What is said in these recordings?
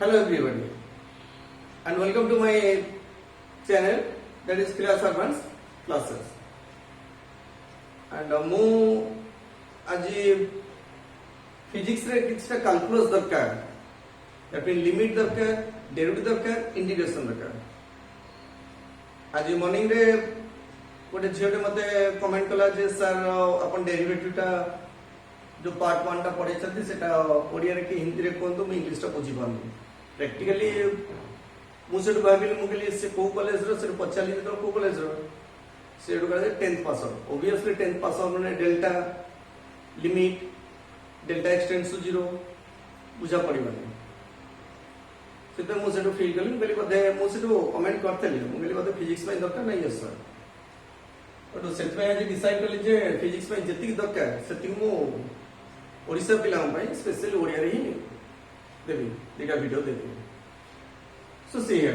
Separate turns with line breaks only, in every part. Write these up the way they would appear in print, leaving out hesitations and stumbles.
Hello everybody and welcome to my channel that is Class Advance Classes and ମୁଁ ଆଜି physics ରେ କିଛିଟା calculus ଦରକାର that means limit ଦରକାର ଡେରିଭେଟିଭ ଦରକାର ଇଣ୍ଟିଗ୍ରେସନ ଦରକାର। ଆଜି ମର୍ଣ୍ଣିଂ ରେ ଗୋଟେ ଝିଅଟେ ମତେ କମେଣ୍ଟ କଲା ଯେ ସାର୍ ଆପଣ ଡେରିଭେଟିଭ ଟା जो पार्ट 1 टा पढ़े छथि सेटा ओडिया रे कि हिंदी रे कोन तो मैं इंग्लिश टा बुझी पानी प्रैक्टिकली मु सेट भाबिली मु कहली से को कॉलेज रो से पचाली तो को कॉलेज रो सेट कहले 10th pass out obviously 10th pass out माने delta limit delta extends to 0 बुझा पड़ी माने सेटा मु सेट फील करली कहली बदे मु सेट कमेंट करथली मु कहली बदे फिजिक्स में दरकार नहीं है सर तो सेट में आज डिसाइड करली जे फिजिक्स में जति दरकार सेति मु ओडिशा पिला स्पेशली ओडिया रे ही देबी दिका वीडियो देबी सो सी है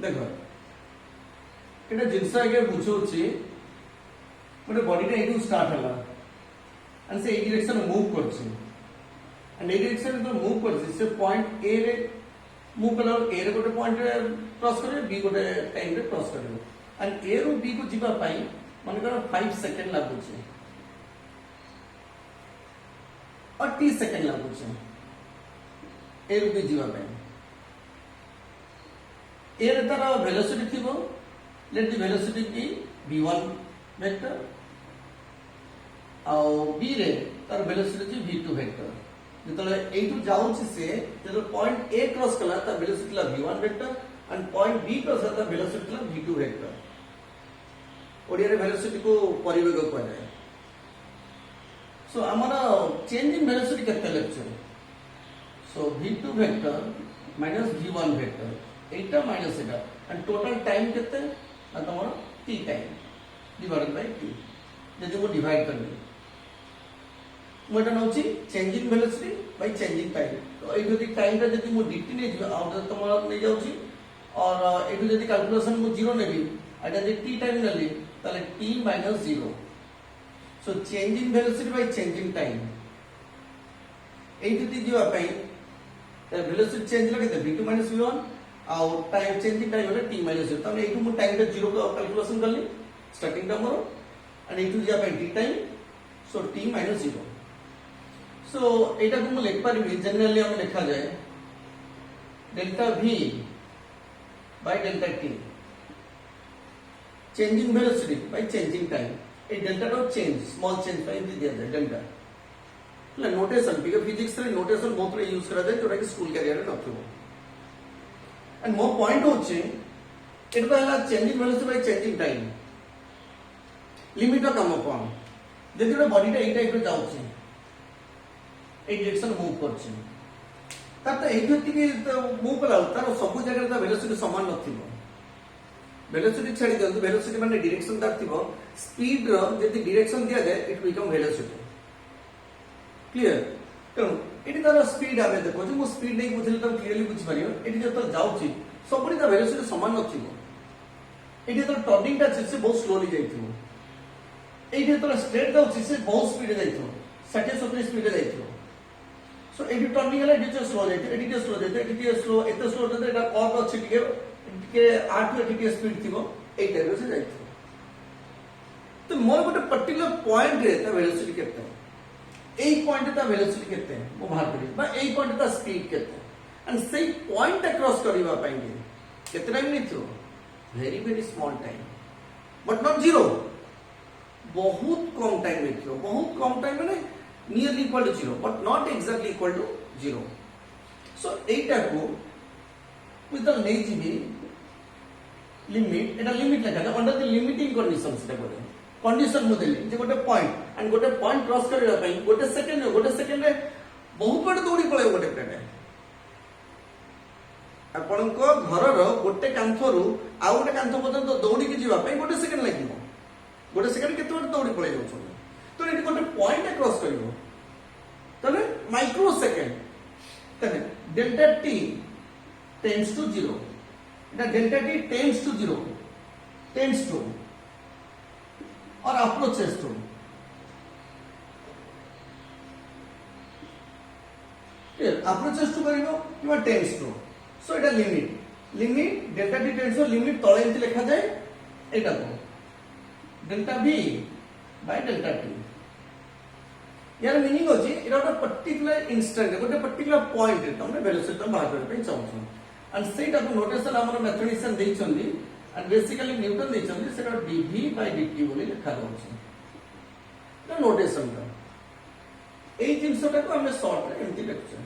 देखो केटा जिंस आगे बुझौछि मोटे बॉडी रे एटू स्टार्ट हला एंड से ए डायरेक्शन मूव करछि एंड ए डायरेक्शन तो मूव करछि से पॉइंट ए रे मूव कला ए रे गोटे पॉइंट रे क्रॉस करे बी गोटे टाइम रे क्रॉस करे एंड ए रो बी को जिबा पई माने 5 सेकंड लागुछि और 30 सेकंड लागुଛି ए ରୁ बी ଯିବା ପାଇଁ ए ରେ ତାର velocity ଥିବ let the velocity be v1 vector ଆଉ b ରେ ତାର velocity ଅଛି v2 vector ଯେତେବେଳେ ଏଇଠୁ ଯାଉଛି ସେ ଯେତେବେଳେ ପଏଣ୍ଟ a क्रॉस କଲା ତା velocity ଥିଲା v1 vector and point b cross କଲା ତା velocity ଥିଲା v2 vector ओडिया रे velocity को परिवेग कुहाଯାଏ। So हमारा change in velocity कितना लगता है? So v2 vector minus v1 vector, Etah minus Etah, and total time कितना है? ना तुम्हारा t time divided by t, जैसे वो divide करने, मुझे ना उसी change in velocity by change in time, तो एक जो time का जैसे वो dt नहीं जो out तो तुम्हारा नहीं जाऊँगी, और एक जो जैसे calculation वो zero नहीं भी, अगर जैसे t time नहीं ली, ताले t minus 0 So change in velocity by change in time. Eighty जो आपै velocity change लगे तो v2 minus v1 और time change in time होता t minus 0 तब एटू मु time का 0 का कैलकुलेशन कर ली स्टार्टिंग टाइम मोर एंड एटू जे आपै t time so t minus 0 so एटा को मु लिख पारिबी जनरली हम लिखा जाए delta v by delta t change in velocity by change in time A delta dot change small change पे दिया जाए डेल्टा ले नोटेशन बिकॉज़ फिजिक्स रे नोटेशन बहुत रे यूज करा जाए जोटा कि स्कूल कैरियर रे नथिबो एंड मोर पॉइंट होचे एटा हला change in velocity by change in time limit काम कोन जेते बॉडी टा ए टाइप रे जाउची ए डायरेक्शन मूव करची तब तो एठी टिके मूव कला तार सब जगह ता वेलोसिटी समान नथिबो वेलोसिटी छाड़ी दियंतु वेलोसिटी माने डायरेक्शन तार थिबो स्पीड रो जति डायरेक्शन दिया जाए इट बिकम वेलोसिटी क्लियर तो एटी तार स्पीड आबे देखो जे मो स्पीड नै बुझले त क्लियरली बुझ पारियो एटी जत जाउची सबडी ता वेलोसिटी समान नथिबो एटी तो टर्निंग ता से बहुत स्लोली जाइथिबो एटी तो स्ट्रेट जाउची से बहुत स्पीड जाइथिबो 60 70 स्पीड जाइथिबो सो एटी टर्निंग हला एटी स्लो जाइथिबो एटी स्लो जाइथिबो एटी स्लो एते स्लो जते एटा कर्व अछि टिके 8 टू 80 स्पीड थिबो ए टाइप से जाइथिबो तो मोर गोटे पर्टिकुलर पॉइंट रे ता वेलोसिटी केते ए पॉइंट ता वेलोसिटी केते मो बाहर करी बा ए पॉइंट ता स्पीड केते एंड सेही पॉइंट क्रॉस करबा पई केते टाइम नै थियो very small time but not zero बहुत कम टाइम नै थियो बहुत कम टाइम माने nearly equal to zero but not exactly equal to zero so एटा को विद द नै जीबी लिमिट एटा लिमिट लगा अंडर द लिमिटिंग कंडीशन से बोले कंडीशन मोदेली जे गोटे पॉइंट एंड गोटे पॉइंट क्रॉस करबा पई गोटे सेकंड रे बहुत बड़ दौड़ी पळे गोटे प्लेट आपण को घर रो गोटे कांथरु आ गोटे कांथ पर्यंत दौड़ी के जीवा पई गोटे सेकंड लागिवो गोटे सेकंड केते बड़ दौड़ी पळे जाउ तो एटी गोटे पॉइंट क्रॉस करबो तने माइक्रो सेकंड तने डेल्टा t टेंड्स टू 0 एटा delta t tends to 0 tends to और approaches to clear approaches to करिवो किबा टेंड्स टू सो एटा limit delta t tends to limit तळे एंति लिखा जाय एटा को delta v by delta t यार मीनिंग होची एटा एक पर्टिकुलर इंस्टेंट गोटे पर्टिकुलर पॉइंट रे तमने वेलोसिटी तो बाहर करबे चाहछो एंड सेटा को नोटेशन हमर मैथमेटिशियन देइछन्दी एंड बेसिकली न्यूटन देइछन्दी सेटा dv बाय dt बोली लिखा जाउछ ना नोटेशन का এই জিনিসটা को हमें शॉर्ट रे एमती लिखछे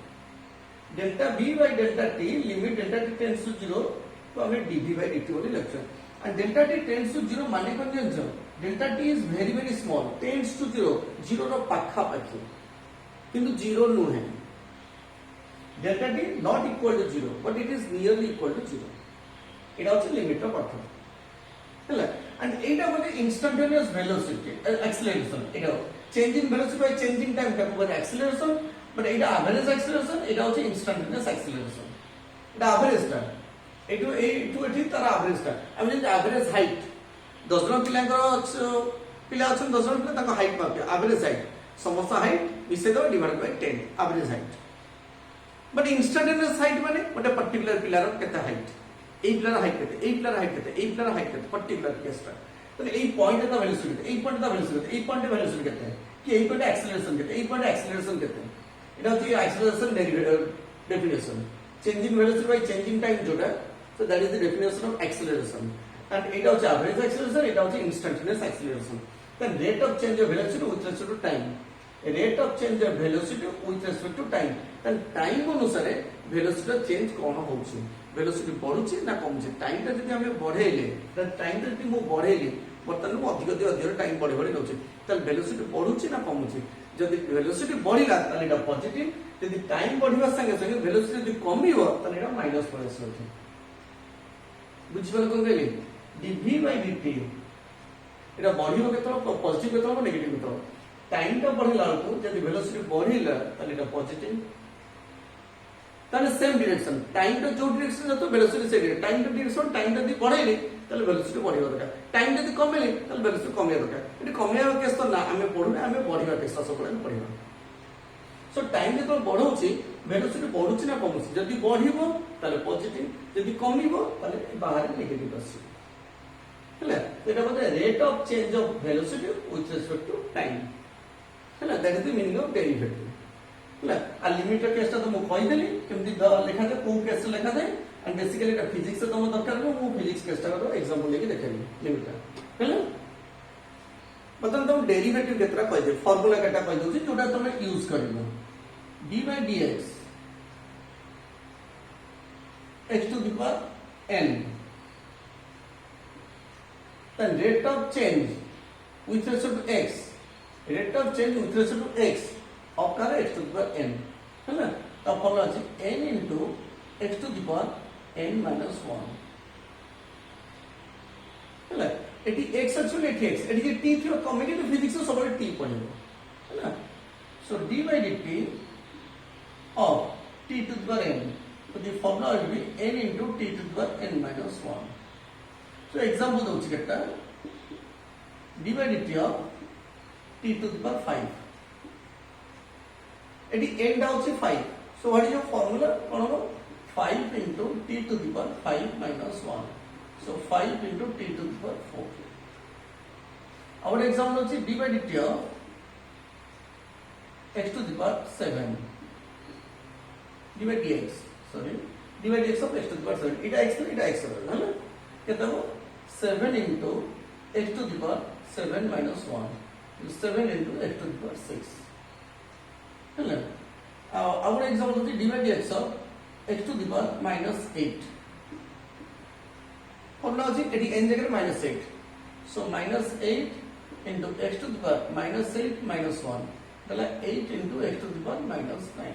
delta v by delta t limit delta t tends to 0 तो हमें dv बाय dt बोली लिखछे and delta t tends to 0 माने कोन जानछो delta t is very small tends to 0 0 रो पाखा पाखी किंतु 0 नुहे delta t not equal to 0 but it is nearly equal to 0 एटा होचे लिमिट रो पार्थ हला एंड एटा बोले instantaneous velocity acceleration Etah change in velocity by change in time taku bola acceleration but eta average acceleration eta hoche instantaneous acceleration eta average ta etu eti tar average ta ami je average height 10 জন पिला अछन 10 জন पिला ताको height मापे average height समस्त height मिसे दो divide by 10 average height but instantaneous height माने गोटे particular पिला रो केते height ei पिला height केते ei पिला height केते ei पिला height केते पर्टिकुलर केस ता তাহলে এই পয়েন্টে দা ভেলোসিটি এই পয়েন্টে দা ভেলোসিটি এই পয়েন্টে ভেলোসিটি কত কি এই পয়েন্টে অ্যাক্সেলারেশন কত এই পয়েন্টে অ্যাক্সেলারেশন কত এটা হচ্ছে acceleration definition changing velocity by changing time যেটা so that is the definition of acceleration and এটা হচ্ছে এভারেজ অ্যাক্সেলারেশন এটা হচ্ছে instantaneous acceleration then rate of change of velocity with respect to time rate of change of velocity with respect to time then time অনুসারে velocity change কোন হচ্ছে velocity বড়ুଛି না কমছে টাইমটা যদি আমি বঢ়াইলে দেন টাইমটা যদি মু বঢ়াইলি बर्तमान में अधिक टाइम बढ़ी बढ़ी नौचे वेलोसिटी बढ़ुची ना कमुची जदि वेलोसिटी बढ़िला ताले एटा पॉजिटिव यदि टाइम बढ़िबा संगे संगे वेलोसिटी यदि कमिबो ताले एटा माइनस पड़े होचे बुझिबल कोन गेली dv by dt Etah बढ़िबो केतरो positive केतरो negative केतरो time टा बढ़िला को यदि वेलोसिटी बढ़िला ताले एटा पॉजिटिव ताले सेम डायरेक्शन टाइम टा जो डायरेक्शन जतो वेलोसिटी से टाइम टा डायरेक्शन टाइम टा दी बढ़ाइले তাহলে ভেলোসিটি বঢ়িবা দরকার টাইম যদি কমেলে তাহলে ভেলোসিটি কমিয়া দরকার এটি কমিয়া কেস তো না আমি পড়ুনা আমি বঢ়িবা কেস সকলে আমি পড়িবা সো টাইম যেত বঢ়উছি ভেলোসিটি বঢ়ুছি না কমুছি যদি বঢ়িবো তাহলে পজিটিভ যদি কমিবো তাহলে বাহারে নেগেটিভ আসছে হলা এটা বলে rate of change of velocity with respect to time হলা that is the meaning of derivative হলা আর লিমিটেড কেসটা তো মু কই দেলি কেমতি লেখা যায় কোন কেস লেখা যায় and basically এটা physics তো আমার দরকার না মু physics কেসটা করব एग्जांपल लेके দেখাবি লিমিটটা হলো বতন তো ডেরিভেটিভ কেতরা কই দে ফর্মুলা কেটা কই দউছি जोटा তুমি use করিবো d by dx x to the power n then rate of change with respect to x rate of change with respect to x of x to the power n হলো তো formula আছে n into x to the power n minus 1 हैला एटी x actually एटी x एटी जे t थियो communicative physics सब t पढिबो हैला so d by dt of t to the power n so the formula will be n into t to the power n minus 1 so example दउछि केटा d by dt of t to the power 5 eighty n दाउछि 5 so what is your formula कोन हो 5 into t to the power 5 minus 1 so 5 into t to the power 4 our example is d by dt of x to the power 7 d by dx sorry d by dx of x to the power 7 eta x है ना केता हो 7 into x to the power 7 minus 1 7 into x to the power 6 है ना our example is d by dx of x to the power minus 8 formula is eighty n जगह minus 8 so minus 8 into x to the power minus 8 minus 1 तला 8 into x to the power minus 9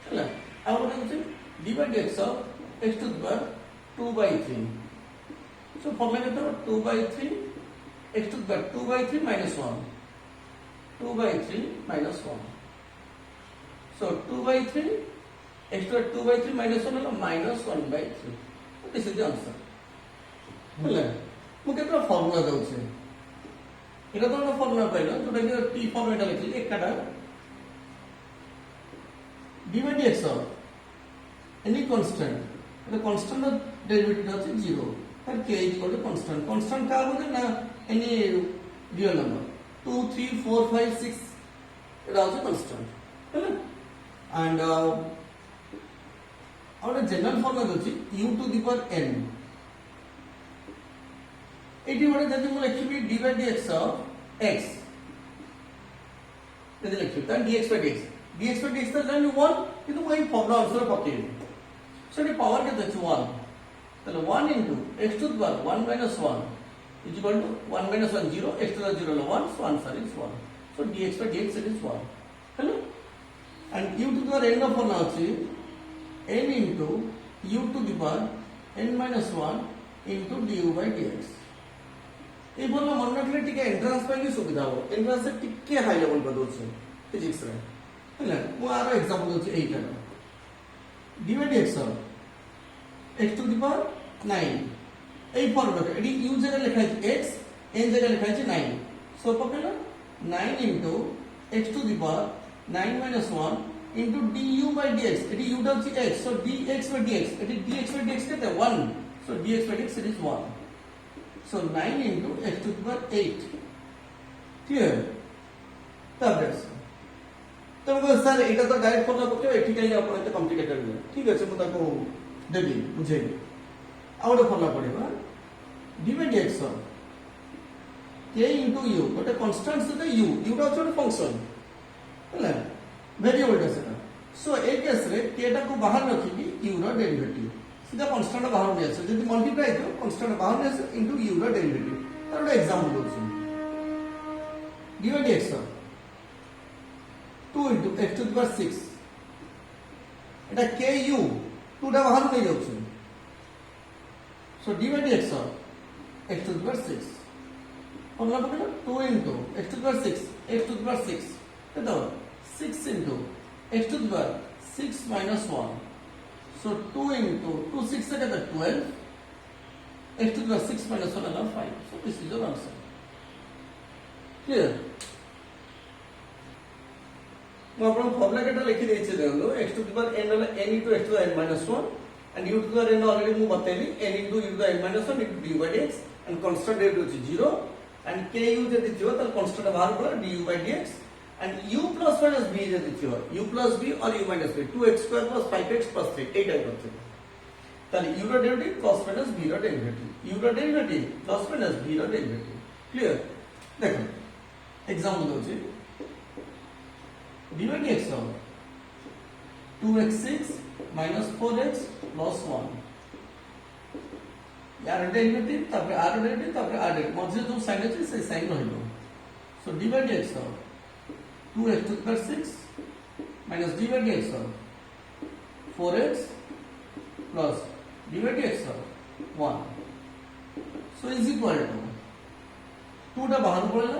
चला अब बोलते हैं d by dx of x to the power 2 by 3 so formula कहते हैं 2 by 3 x to the power 2 by 3 minus 1 2 by 3 minus 1 so 2 by 3 x to the 2 by 3 minus 1 is minus 1 by 3 so this is the answer ହେଲା ମୁଁ କେତେ formula ଦଉଛି ଏଟା ତ ଗୋଟେ formula ପାଇଲ ଯୋଉଟା କି ଟି ଫର୍ମ ଏଟା ଲେଖିଲି ଏକାଟା d by dx of any constant, the constant of derivative is 0, and k is equal to constant. Constant का बोले ना any real number 2, 3, 4, 5, 6 it also constant, है and our general formula होची u to the power n. Eighty बड़े जल्दी मुझे लिखी d by dx of x जल्दी लिखी तो dx by dx by dx तो जाने 1 किंतु वही फॉर्मूला आंसर पक्के हैं so ये पावर क्या था 1 तो 1 into x to the power 1 minus 1 is equal to 1 minus 1 0 x to the 0 1 so answer is 1 so dx by dx it is 1 hello and u to the power n of 1 होची n into u to the power n minus 1 into du by dx ये बोलना मन रखले टिके entrance पे की सुविधा हो एंट्रेंस से टिके हाई लेवल पर दोछ फिजिक्स रे हैला मु आरो example दोछ Etah d by dx of x to the power 9 এই ফর্মুলাটা এটি u জায়গা লেখা আছে x n জায়গা লেখা আছে 9 so পকেলা 9 into x to the power 9 minus 1 into du by dx এটি u টা হচ্ছে x so dx by dx এটি dx by dx কত 1 so dx by dx it is 1 so 9 into x to the power 8 clear তারপরে তো sir এটা তো direct formula করতে এটি কাই আপন এত কমপ্লিকেটেড না ঠিক আছে মু তাকো দেবি বুঝাইবি ଆଉ ଗୋଟେ ଫର୍ମୁଲା ପଡ଼ିବ d by dx of k into u ଗୋଟେ କନଷ୍ଟାଣ୍ଟ ସହିତ u u ଟା ହচ্ছে ଗୋଟେ ଫଙ୍କସନ ହେଲା ଭେରିଏବଲ ଟା ସେଟା ସୋ ଏ କେସ ରେ k ଟାକୁ ବାହାର ରଖିକି u ର ଡେରିଭେଟିଭ सीधा कांस्टेंट बाहर नहीं आसे यदि मल्टीप्लाई तो कांस्टेंट बाहर नहीं आसे इनटू u ର डेरिवेटिव तार ଗୋଟେ example दोछु d by dx of 2 into x to the power 6 এটা ku 2 টা बाहर नहीं जाउछु so d by dx of x to the power 6 formula पकड़ो 2 into x to the power 6 x to the power 6 केतो 6 into x to the power 6 minus 1 so 2 into 2 6 से कहता 12 x to the power 6 minus 1 is 5 so this is your answer clear ମୁଁ ଆପଣଙ୍କୁ formula କେଟା ଲେଖି ଦେଇଛି ଦେଖନ୍ତୁ x to the power n ହେଲା n into x to the n minus 1 and u to the power n already ମୁଁ बतेली n into u to the n minus 1 into du by dx and constant rate होची 0 and ku जदि थियो त constant बाहर पड़ा du by dx and u plus minus b जदि थियो u plus b or u minus b 2x square plus 5x plus 3 এই type হচ্ছে তাহলে u র ডেরিভেটিভ plus minus b র ডেরিভেটিভ u র ডেরিভেটিভ plus minus b র derivative clear দেখুন एग्जांपल होची d by dx of 2x6 minus 4x plus 1 यार डेरिवेटिव তারপরে r ডেরিভেটিভ তারপরে r ডেরিভেটিভ মধ্যে যে সাইন আছে সেই সাইন রইলো so d by dx of 2x to the power 6 minus d by dx of 4x plus d by dx of 1 so is equal to 2 টা বাহার পড়লো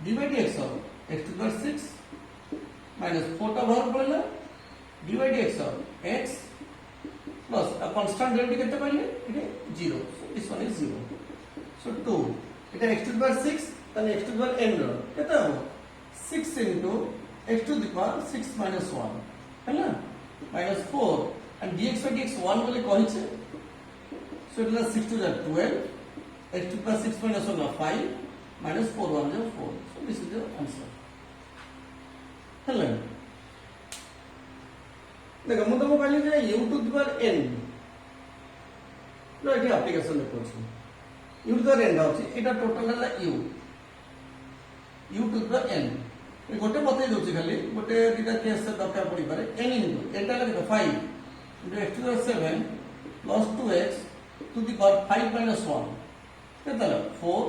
d by dx of x to the power 6 minus 4 টা বাহার পড়লো d by dx of x plus a constant derivative কেটে পাইলে এটা 0 so this one is 0 so 2 এটা x to the power 6 তাহলে x to the power n র কত হবে 6 into x to the power 6 minus 1 हैला minus 4 and dx by dx 1 বলে কইছে so এটা 6 to the 12 x to the power 6 minus 1 5 minus 4 1 is 4 so this is the answer हैला देखो मु तुमको कहली जे u to the power n लो एठी application देखौछु u to the power n होछि एटा टोटल हला u u to the power n गोटे बतई दोछि खाली गोटे दिटा केस से दरकार पड़ी पारे n into एटा लगे 5 into x to the 7 plus 2x to the power 5 minus 1 केतला 4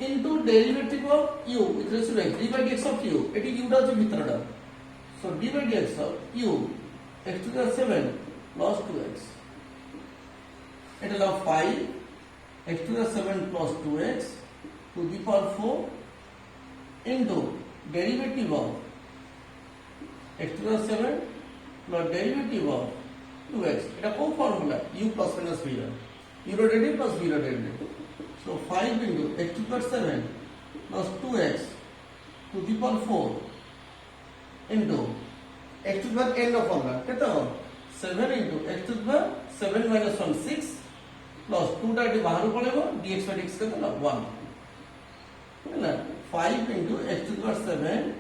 into derivative of u with respect to x d by dx of u एटी u टा जो भितरडा so d by dx of u x to the 7 plus 2x Etah La 5 x to the 7 plus 2x to the power 4 into derivative of x to the 7 plus derivative of 2x এটা কোন formula u plus minus v u র derivative plus v র derivative so 5 into x to the power 7 plus 2x to the power 4 into x to the power n of formula केते हो 7 into x to the power 7 minus 1 6 plus 2 टा eighty बाहर पळेबो dx by dx केते ना 1 हैला 5 into x to the power 7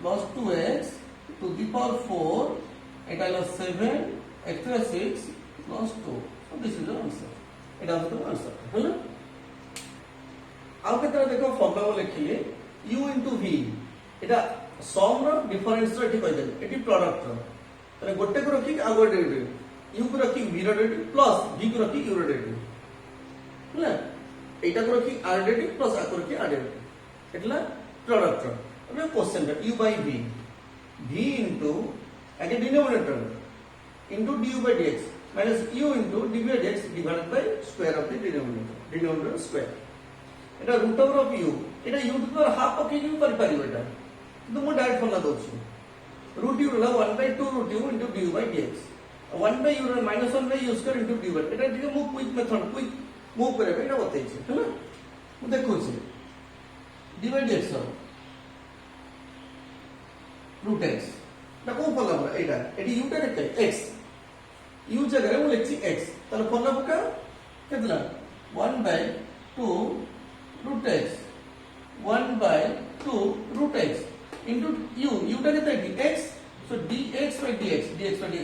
plus 2x to the power 4 এটা হলো 7 x to the 6 plus 2 so this is the answer এটা হলো आंसर हैला आउ केते देखो फॉर्मूला लिखिले u into v এটা सम रो डिफरेंस रो एठी कहि देले एठी प्रोडक्ट रो तने गोटे को रखी आ गोटे डेरिवेटिव u को रखी v रो डेरिवेटिव प्लस v को रखी u रो डेरिवेटिव हैला एटा को रखी r डेरिवेटिव प्लस आ को रखी r डेरिवेटिव एटला प्रोडक्ट रो अब question u by v v into again denominator into du by dx minus u into dv by dx divided by square of the denominator square এটা root over of u এটা u to the power half পকে কি করি পারিব এটা কিন্তু মু direct formula দউছি root u হলো 1/2 root u into du by dx 1/u র minus 1/u square into du by এটা দিকে মু কুইক মেথড কুইক মুভ করে এটা বতাইছি হলো মু দেখুছি du by dx root x না কোন ফর্মুলা বলা এটা এটি u টা কেতে x u জায়গায় মু লিখছি x তাহলে ফর্মুলা পকা Ketla 1/2 root x 1/2 root x into u টা কেতে x so dx by dx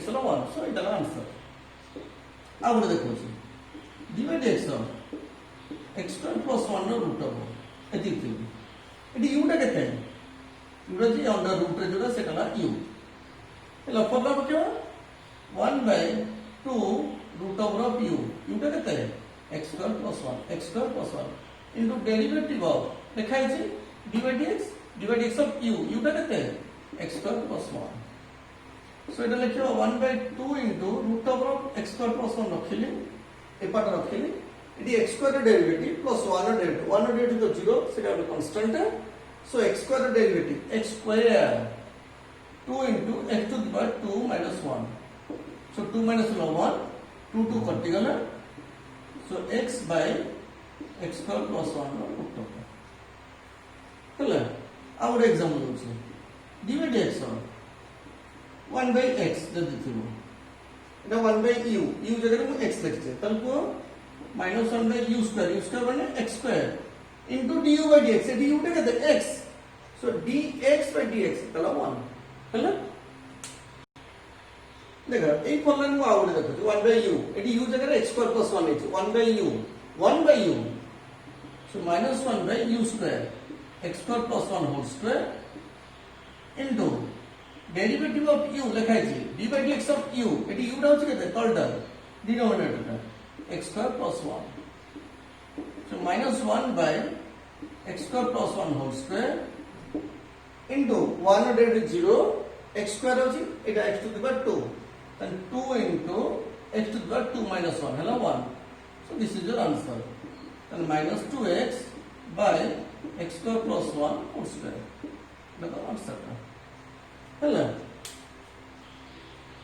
হলো 1 so এটা হলো आंसर আবার দেখুছি d by dx x square plus 1 র রুট হবে এটি কি এটি u টা কেতে u টা যে আন্ডার রুট রে যেটা সেটা হলো u এলা ফর্মুলা পকে 1/2 root over of u টা কেতে x square plus 1 into derivative of লেখা আছে d by dx of u টা কেতে x square plus 1 so এটা লিখিব 1/2 into root over of x square plus 1 রখিলি এই পাটা রখিলি এটি x square এর ডেরিভেটিভ plus 1 এর ডেরিভেটিভ 1 এর ডেরিভেটিভ তো 0 সেটা হবে কনস্ট্যান্ট so x square এর derivative x square 2 into x to the power 2 minus 1 so 2 minus 1 2 2 कटि गला so x by x square plus 1 ର root over ହେଲା ଆଉ ଗୋଟେ example होଉଛି d by dx 1 by x ଯଦି ଥିବ এটা 1 by u ଜାଗାରେ ମୁଁ x ଲେଖିଛି ତାହେଲେ को minus 1 by u square ମାନେ x square into du by dx ଏଠି u ଟା କେତେ x so dx by dx ତାହେଲେ 1 ହେଲା ଦେଖ এই ফর্মুলা ମୁଁ ଆଉ ଗୋଟେ ଦେଖୁଛି 1 by u ଏଠି u ଜାଗାରେ x square plus 1 ହେଇଛି 1 by u so minus 1 by u square x square plus 1 whole square into derivative of u লেখা আছে d by dx of u এটি u টা হচ্ছে কত তলটা ডিনোমিনেটরটা x square plus 1 so minus 1 by x square plus 1 whole square into 1 এর derivative 0 x square হচ্ছে এটা x to the power 2 then 2 into x to the power 2 minus 1 hello 1 so this is your answer then minus 2x by x square plus 1 whole square that's the answer hello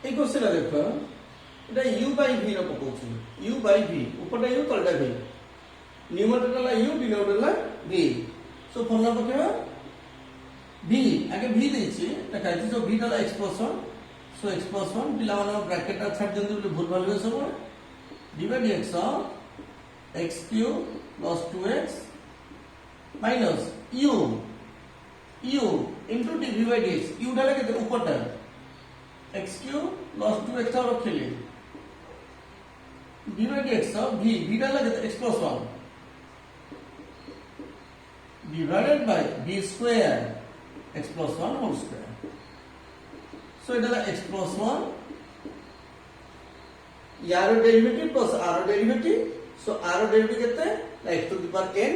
এই কোশ্চেনটা দেখো এটা u by v র পকাউছি u by v উপরটা u তলটা v numerator লা u denominator লা v so formula পকাবা v আগে v দিয়েছি লেখা আছে সো v টা x plus 1 so x plus 1 পিলা মানে ব্র্যাকেট টা ছাড় দিন বলে ভুল ভাল হবে সব d by dx x cube plus 2x minus u into dv by dx u টা লাগে উপরটা x cube plus 2x টা রখিলি d by dx v টা লাগে x plus 1 divided by v square x plus 1 whole square so এটা হলো x plus 1 यार derivative plus r derivative so r derivative केते x to the power n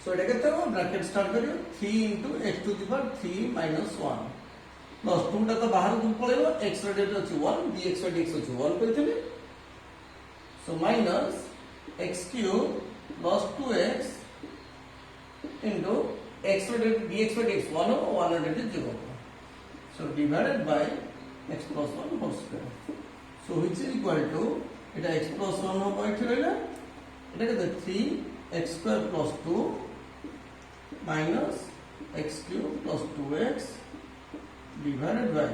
so এটা কেতে হবে ব্র্যাকেট স্টার্ট করিও 3 into x to the power 3 minus 1 plus 2 টা তো বাহার কো পড়েব x র ডেরিভেটিভ আছে 1 dx by dx আছে 1 কইতেলে so minus x cube plus 2x into x র ডেরিভেটিভ dx by dx 1 ও 1 র derivative 0 so divided by x plus 1 whole square so which is equal to এটা x plus 1 হবে কি হইলো এটা কত 3 x square plus 2 minus x cube plus 2x divided by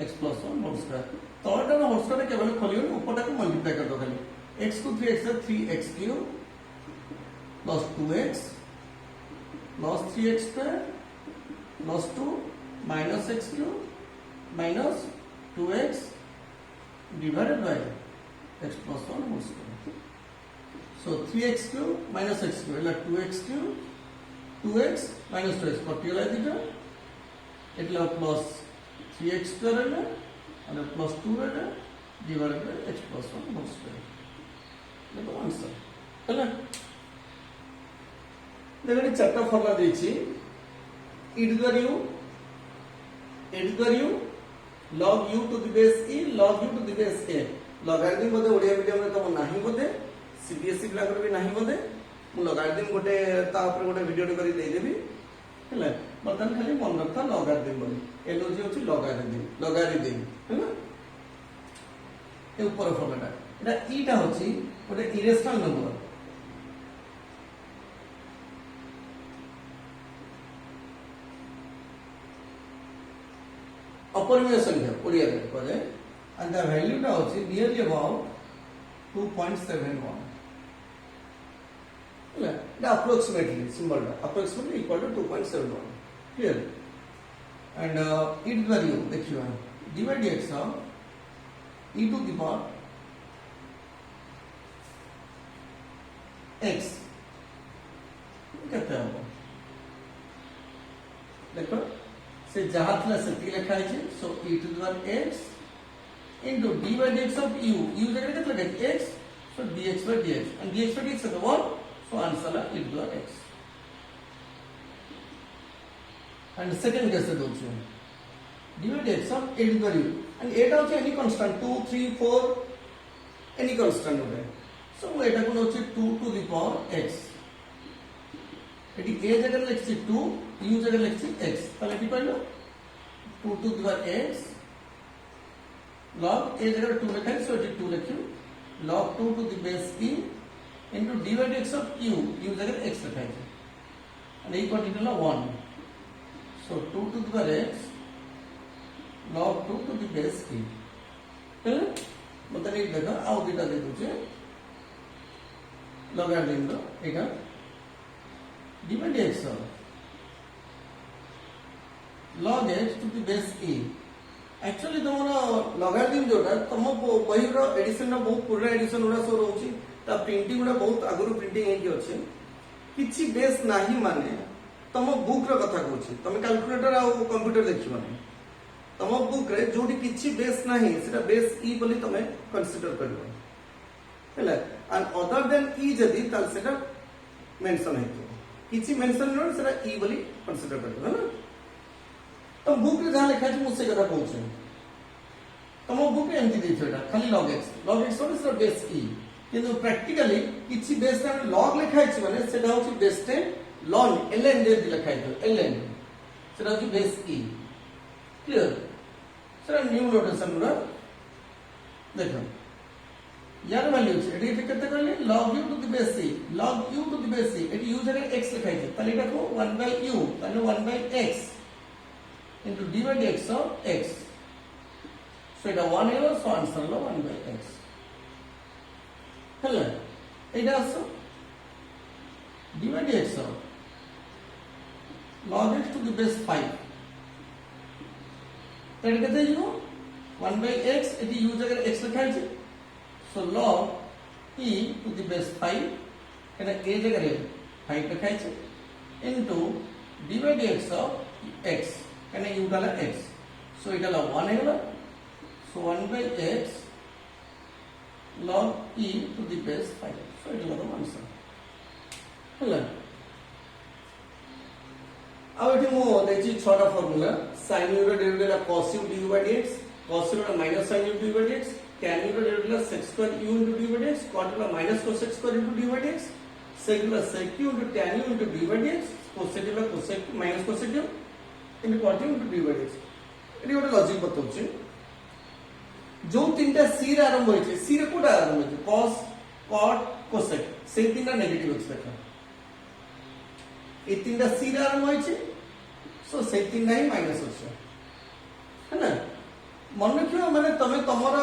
x plus 1 whole square तळटा whole square केवल खोलियो ऊपरटा को multiply कर दो खाली x को 3x से 3x cube plus 2x plus 3x square plus 2 minus x cube minus 2x divided by x plus 1 whole square. So 3x cube minus x cube like 2x cube 2x minus 2x particular theta it will plus 3x square and plus 2 divided by x plus 1 whole square. That's the answer. है ना? देखो चार्टा formula देछि e to the u log u to the base e log u to the base a logarithm Bodhe Odia medium रे तो नाही बोधे CBSE पिला कर भी नाही बोधे मु logarithm गोटे ता ऊपर गोटे वीडियो करी दे देबी हैला बर्तन खाली मन रखता logarithm बोली एलओजी होची logarithm है ना ए ऊपर फॉर्मूला एटा e टा होची गोटे इरेशनल नंबर अपरिमेय संख्या ओडिया रे कहले and the value टा होची nearly about 2.71 ହେଲା এটা approximately symbol टा approximately equal to 2.71 clear and e to the u देखियो divide x of e to the power x केते हो देखो से जहाँ थला से लिखा है सो e to the power x into d by dx of u जगह कितना लगे x so dx by dx and dx by dx is 1 so answer है e to the power x and second case दो छे d by dx of a to the power u and a टा होचे any constant 2 3 4 any constant होते so वो एटा को होचे 2 to the power x eighty a जगह लिखछि 2 u जगह लिखछि x ताले एटी पढ़लो 2 to the power x log a जगह 2 लिखा है सो एटी 2 लिखियो log 2 to the base e into d by dx of u जगह x लिखा है and e quantity La 1 so 2 to the power x log 2 to the base e है मतलब एक देखो आओ दिटा दे दोचे logarithm row Etah d by dx of log x to the base e actually तुमर logarithm जोटा तुम बही रो एडिशन रो बहुत पुराना एडिशन उडा सो रहउची ता प्रिंटिंग उडा बहुत आगुरु प्रिंटिंग हे कि अछि किछि बेस नाही माने तुम बुक रो कथा कहउची तुम कैलकुलेटर आ कंप्यूटर देखि माने तुम बुक रे जोडी किछि बेस नाही सेटा बेस e बोली तुम कंसीडर करबो हैला एंड अदर देन e जदी ताल सेटा मेंशन हेतो किछि मेंशन न सेटा e बोली कंसीडर करबो है ना तो बुक रे जहां लिखा छै मुझसे कथा कहउछ तुम बुक रे एमती देछटा खाली log x होय बेस e किंतु प्रैक्टिकली किछि बेस रे log लिखा छै माने सेटा होछि बेस 10 ln ln जे लिखा छै ln सेटा होछि बेस e क्लियर सेटा न्यू नोटेशन रो देखो यार वैल्यू छै एटी केते कहले log u to the base e log u to the base e eighty u जगह x लिखा छै ताले एटा को 1 by u ताले 1 by x into d by dx of x so এটা 1 হলো so answer হলো 1 by x হলো এটা আছে d by dx of log x to the base 5 তাহলে কত হইলো 1 by x এটি u জায়গায় x লেখা আছে so log e to the base 5 এটা a জায়গায় 5 লেখা আছে into d by dx of x এখানে u ডালা x so এটা হলো 1 হলো so 1 by x log e to the base 5 so এটা হলো आंसर হলো अब এটি মো দেখি ছটা ফর্মুলা sin u র ডেরিভেটিভ হলো cos u du by dx cos u র minus sin u du by dx tan u র ডেরিভেটিভ হলো sec square u into du by dx cot হলো minus cosec square into du by dx sec হলো sec u into tan u into du by dx cosec হলো cosec minus cosec u into cot u into du by dx এটি ଗୋଟେ logic বতাউছি जो তিনটা c রে আরম্ভ হইছে c রে কোটা আরম্ভ হইছে cos cot cosec সেই তিনটা নেগেটিভ হচ্ছে দেখো এই তিনটা c রে আরম্ভ হইছে সো সেই তিনটাই মাইনাস হচ্ছে है ना मन रखियो माने तमे तमरा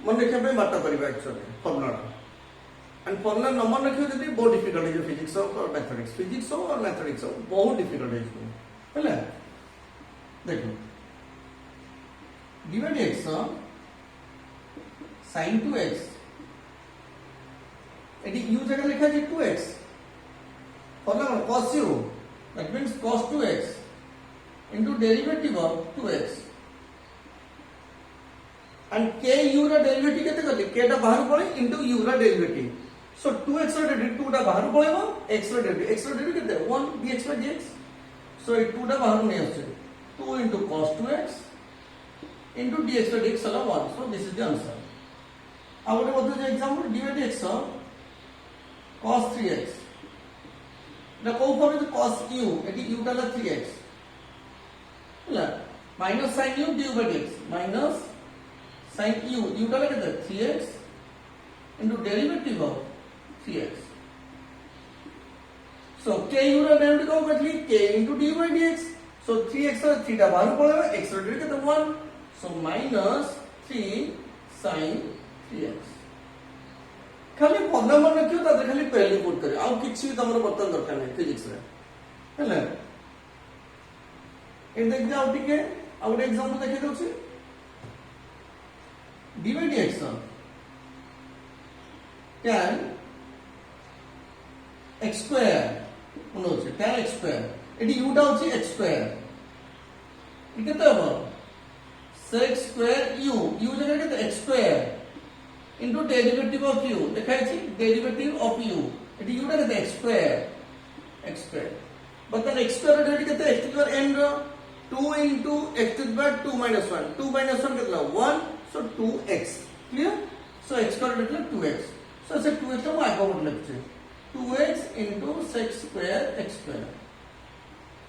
मन रखिया पे बाटा करबा एक्चुअली फॉर्मूला एंड फॉर्मूला न मन रखियो जदी बहुत डिफिकल्ट है फिजिक्स और मैथमेटिक्स और मैथमेटिक्स बहुत डिफिकल्ट है हेला देखो divide x sin 2x eighty u जगह लिखा है 2x formula cos u that means cos 2x into derivative of 2x and k u रा डेरिवेटिव केते करले k टा बाहर पळे into u रा डेरिवेटिव सो 2x रा डेरिवेटिव 2 टा बाहर पळेबो x रा डेरिवेटिव केते 1 dx by dx सो ये 2 टा बाहर नै आछे 2 into cos 2x into dx by dx ala 1 so this is the answer अब ଗୋଟେ बदल जे example divide x cos 3x ना को फॉर्म जे cos u एटी u टा ला 3x ହେଲା minus sin u du by dx minus sin u टा ला केते 3x into derivative of 3x so k u रा डेरिवेटिव को बदली k into du by dx so 3x और 3 टा बाहर पड़ेगा x रा डेरिवेटिव केते 1 so minus 3 sin 3x खाली फॉर्मूला मन रखियो ता खाली पहले पुट करे आ किछि भी तमरो बर्तन दरकार नै फिजिक्स रे हैला ए देख जाओ ठीक है आ ଗୋଟେ एग्जांपल देखि दउछि divide x tan x square मन होछि tan x square एटी u टा होछि x square ई केते हो sec square u जगह केते x square into derivative of u देखा छै derivative of u एटी u टा केते x square बतन x square डेरिवेटिव केते x to the power n रो 2 into x to the power 2 minus 1 2 minus 1 केतला 1 so 2x clear so x square derivative 2x so से 2x तो आगो बोल लखछे 2x into sec square x square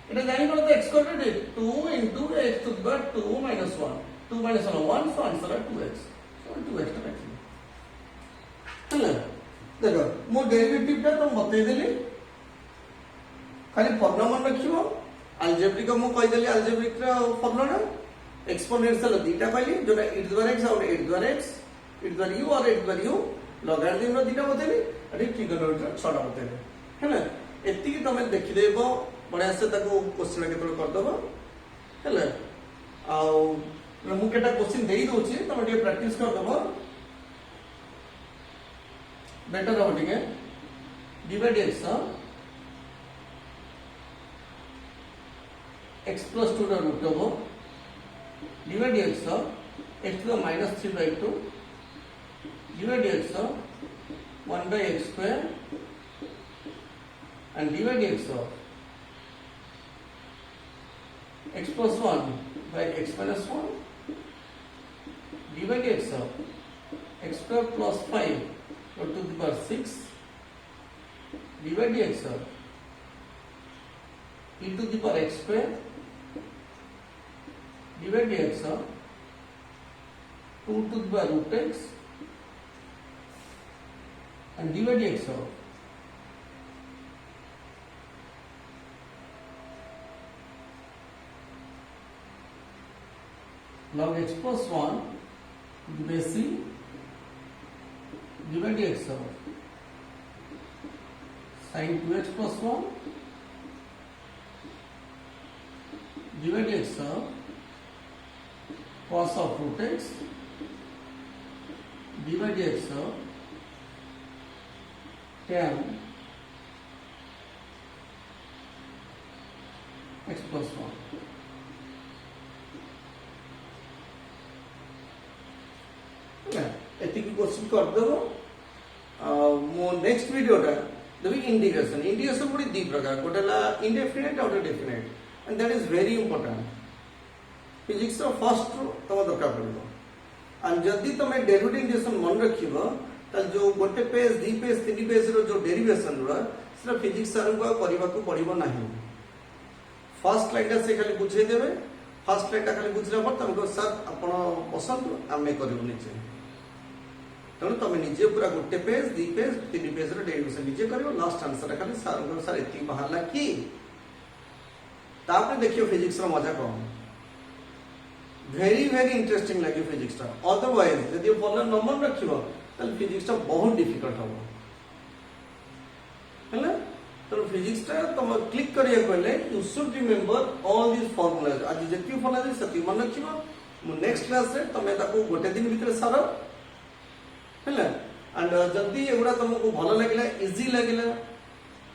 এটা জানি বলতে x square derivative 2 into x to the power 2 minus 1 2 minus 1 so answer is 2x so 2x टा रखिए ହେଲା देखो मो डेरिवेटिव टा तो बतै देली खाली फॉर्मूला मन रखियो अलजेब्रिक मो कहि देली अलजेब्रिक रा फॉर्मूला एक्सपोनेंशियल दीटा कहली जोटा e to the power x और e to the power x e to the power u और e to the power u logarithm रो दीटा बतैली अरे ट्रिगोनोमेट्री छडा बतैली हैना एति की तमे देखि देबो बढिया से ताको क्वेश्चन केतल कर दबो हैला आ मु केटा क्वेश्चन देई दोछि तमे टे प्रैक्टिस कर दबो बेटर हो ठीक है डिवाइड x plus 2 रा रूट हो divide x to the minus 3 by 2 divide x 1 by x square and divide x plus 1 by x minus 1 divide x square plus 5 to the power 6 divide x e to the power x square divide x 2 to the power root x and divide x log x plus 1 to the base c divide x sin 2x plus 1 divide x cos of root x divide x tan x plus 1 एतिक question कर देबो मो next video टा देबी integration बड़ी दी प्रकार कोटला indefinite और definite and that is very important physics रो फर्स्ट तम दरकार पड़ो एंड जदी तमे डेरिवेटिव इंटीग्रेशन मन रखिबो त जो गोटे पेज दी पेज तीन पेज रो जो डेरिवेशन रो सेटा फिजिक्स सर को करबा को पड़िबो नाही फर्स्ट लाइन से खाली बुझे देबे फर्स्ट लाइन खाली बुझला पर तुमको सर आपण पसंद आमे करबो निचे तेणु तुम निजे पूरा गोटे पेज दी पेज तीन पेज डेरिवेशन निजे कर लास्ट आंसर खाली सर सर एति बाहरला कि तापर देखियो फिजिक्स रो मजा कौन वेरी वेरी इंटरेस्टिंग लगे फिजिक्स टा अदरवाइज यदि भल नंबर रखिबो ताले फिजिक्स टा बहुत डिफिकल्ट हो हैला तो फिजिक्स टा तुम क्लिक करिया कहले you should remember all this formulas आज जति फार्मूला सती मन रखिबो मु नेक्स्ट क्लास रे तमे ताको गोटे दिन भीतर सारो हैला एंड जदी एगुडा तुमको भल लागिला इजी लागिला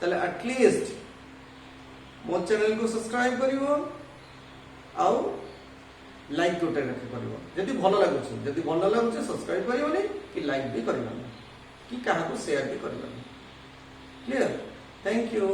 ताले एटलीस्ट मो चैनल को सब्सक्राइब करिवो आउ लाइक गोटे रखि करिवो जदी भल लागुछ जदी भल लागुछ सब्सक्राइब करिवोनी कि लाइक भी करिवोनी कि काहा को शेयर भी करिवोनी क्लियर थैंक यू।